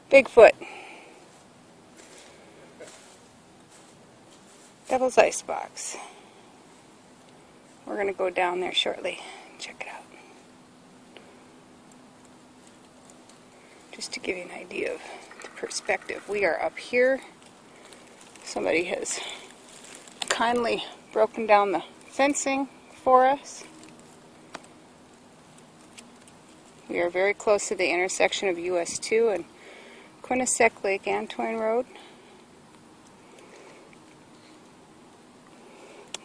Bigfoot. Devil's Icebox. We're going to go down there shortly and check it out. Just to give you an idea of the perspective. We are up here. Somebody has kindly broken down the fencing for us. We are very close to the intersection of US 2 and Quinnipiac Lake Antoine Road.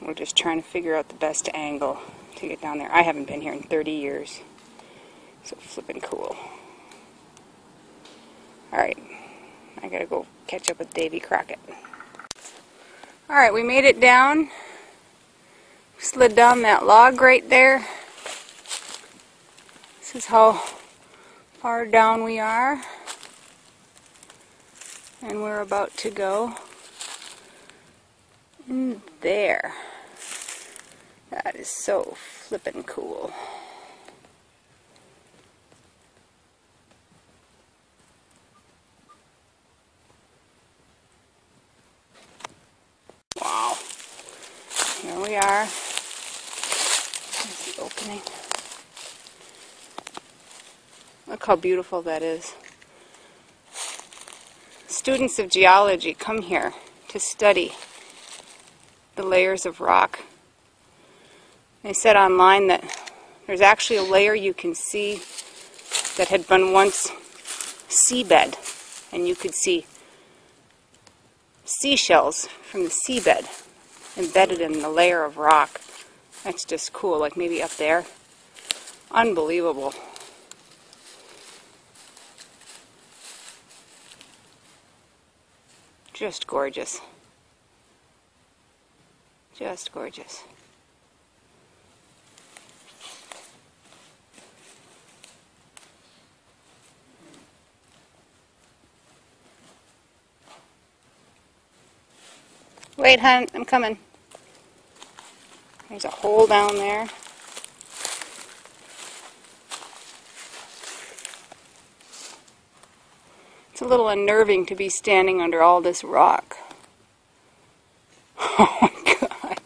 We're just trying to figure out the best angle to get down there. I haven't been here in 30 years, so flippin' cool. Alright, I gotta go catch up with Davy Crockett. Alright, we made it down. Slid down that log right there. This is how far down we are. And we're about to go in there. That is so flippin' cool. Wow. Here we are. There's the opening. Look how beautiful that is. Students of geology come here to study the layers of rock. They said online that there's actually a layer you can see that had been once seabed, and you could see seashells from the seabed embedded in the layer of rock. That's just cool, like maybe up there. Unbelievable. Just gorgeous. Just gorgeous. Wait, hon, I'm coming. There's a hole down there. It's a little unnerving to be standing under all this rock. Oh my God.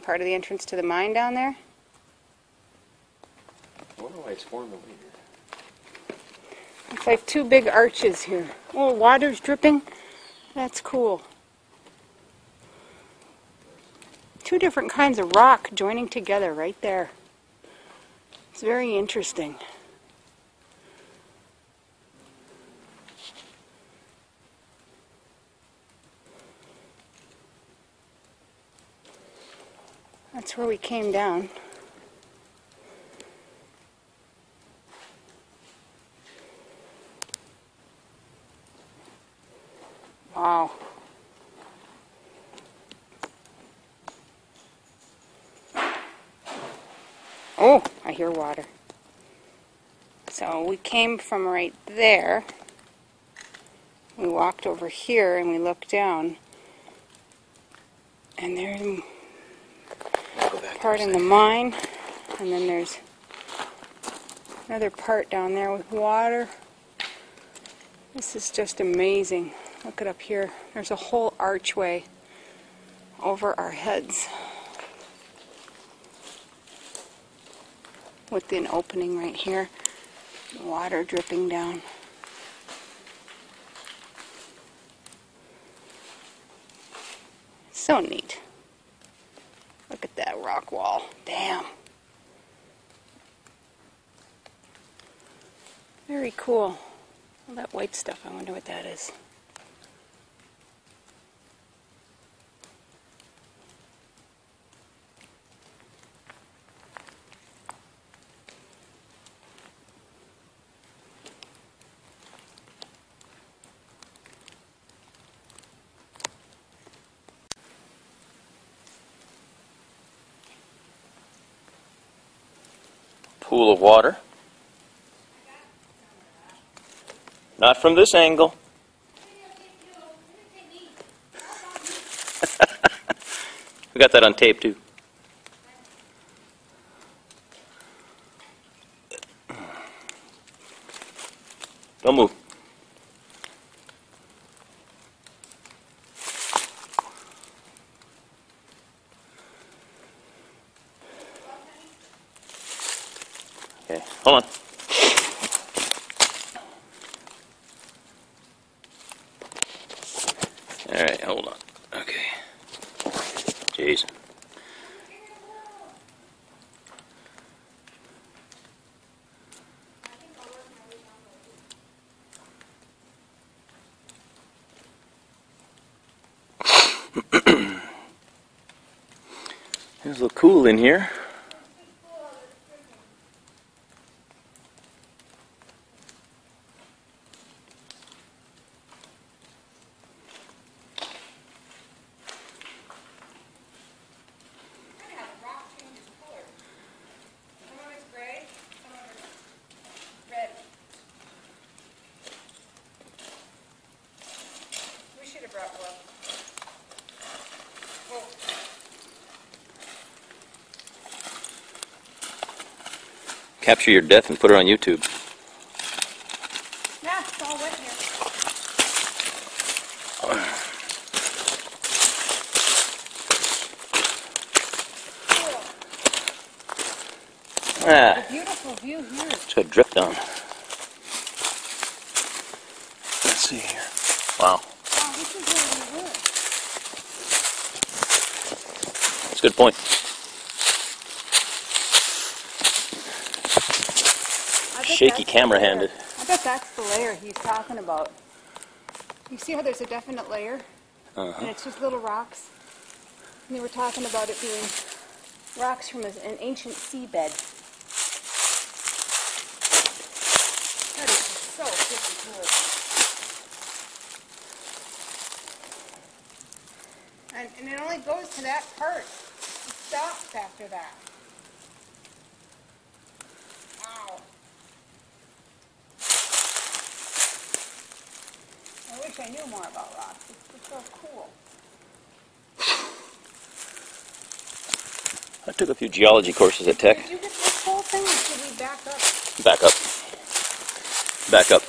Part of the entrance to the mine down there. I wonder why it's forming here. It's like two big arches here. Oh, water's dripping. That's cool. Two different kinds of rock joining together right there. It's very interesting. That's where we came down. Wow. Oh, I hear water. So we came from right there. We walked over here and we looked down. And there's part in the mine. And then there's another part down there with water. This is just amazing. Look it up here. There's a whole archway over our heads with an opening right here. Water dripping down. So neat. Look at that rock wall. Damn. Very cool. All that white stuff, I wonder what that is. Pool of water. Not from this angle. We got that on tape too. Don't move. Okay, hold on. All right, hold on. Okay. Jeez. It's a little cool in here. We should have brought gloves. Whoa. Capture your death and put it on YouTube. Yeah, it's all wet here. Cool. Ah, A beautiful view here. it's got drift on. Let's see here. Wow, Oh, this is where we were. that's a good point. I bet Shaky that's the camera-handed. layer. I bet that's the layer he's talking about. You see how there's a definite layer? And it's just little rocks? And they were talking about it being rocks from an ancient seabed. That is so freaking cool. And it only goes to that part. It stops after that. Wow. I wish I knew more about rocks. It's so cool. I took a few geology courses at Tech. Did you get this whole thing or should we back up? Back up. Back up.